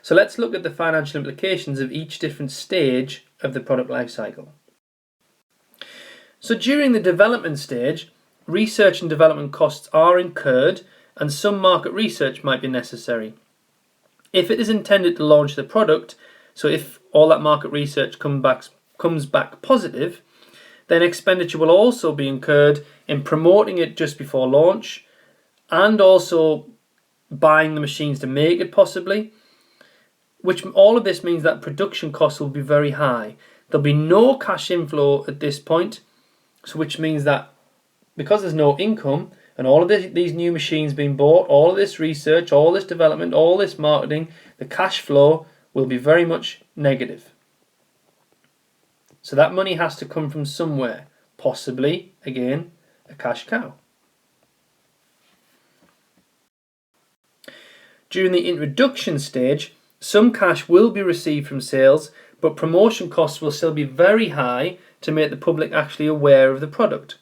So let's look at the financial implications of each different stage of the product life cycle. So during the development stage, research and development costs are incurred and some market research might be necessary. If it is intended to launch the product, so if all that market research comes back positive, then expenditure will also be incurred in promoting it just before launch and also buying the machines to make it possibly, which all of this means that production costs will be very high. There'll be no cash inflow at this point, so which means that because there's no income and all of these new machines being bought, all of this research, all this development, all this marketing, the cash flow will be very much negative. So that money has to come from somewhere, possibly, again, a cash cow. During the introduction stage, some cash will be received from sales, but promotion costs will still be very high to make the public actually aware of the product.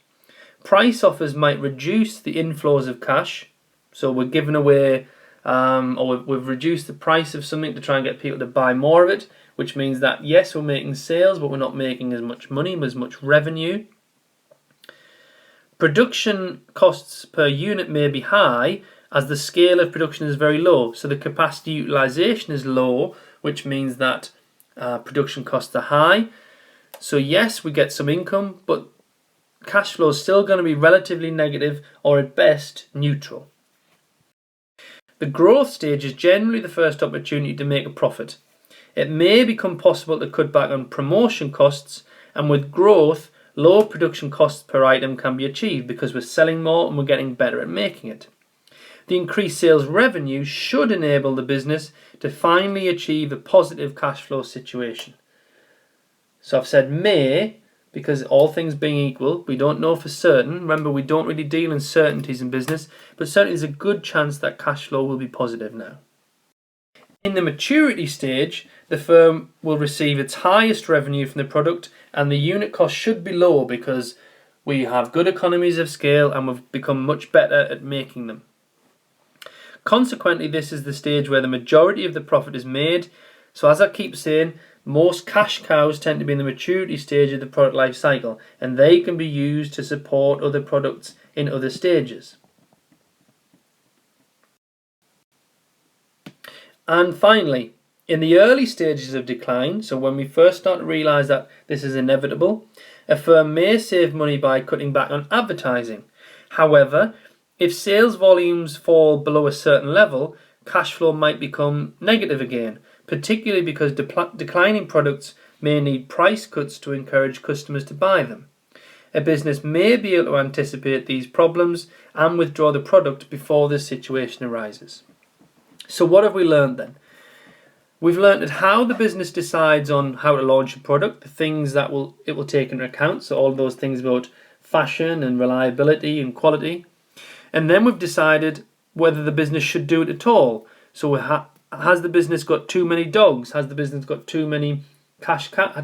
Price offers might reduce the inflows of cash, so we're giving away or we've reduced the price of something to try and get people to buy more of it, which means that yes, we're making sales, but we're not making as much money, as much revenue. Production costs per unit may be high as the scale of production is very low, so the capacity utilization is low, which means that production costs are high. So yes, we get some income, but cash flow is still going to be relatively negative or at best neutral. The growth stage is generally the first opportunity to make a profit. It may become possible to cut back on promotion costs, and with growth, lower production costs per item can be achieved because we're selling more and we're getting better at making it. The increased sales revenue should enable the business to finally achieve a positive cash flow situation. So I've said may, because all things being equal, we don't know for certain. Remember, we don't really deal in certainties in business, but certainly there's a good chance that cash flow will be positive now. In the maturity stage, the firm will receive its highest revenue from the product, and the unit cost should be low because we have good economies of scale and we've become much better at making them. Consequently, this is the stage where the majority of the profit is made. So as I keep saying, most cash cows tend to be in the maturity stage of the product life cycle, and they can be used to support other products in other stages. And finally, in the early stages of decline, so when we first start to realise that this is inevitable, a firm may save money by cutting back on advertising. However, if sales volumes fall below a certain level, cash flow might become negative again, particularly because declining products may need price cuts to encourage customers to buy them. A business may be able to anticipate these problems and withdraw the product before this situation arises. So what have we learned then? We've learned that how the business decides on how to launch a product, the things that it will take into account, so all those things about fashion and reliability and quality. And then we've decided whether the business should do it at all. So has the business got too many dogs? Has the business got too many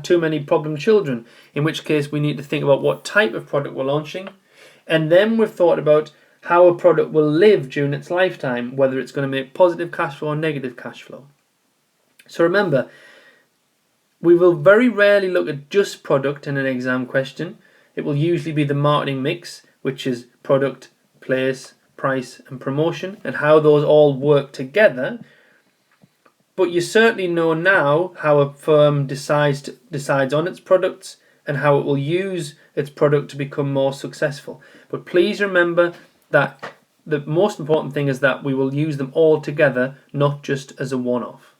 too many problem children? In which case we need to think about what type of product we're launching. And then we've thought about how a product will live during its lifetime, whether it's going to make positive cash flow or negative cash flow. So remember, we will very rarely look at just product in an exam question. It will usually be the marketing mix, which is product, place, price and promotion, and how those all work together. But you certainly know now how a firm decides on its products and how it will use its product to become more successful. But please remember that the most important thing is that we will use them all together, not just as a one-off.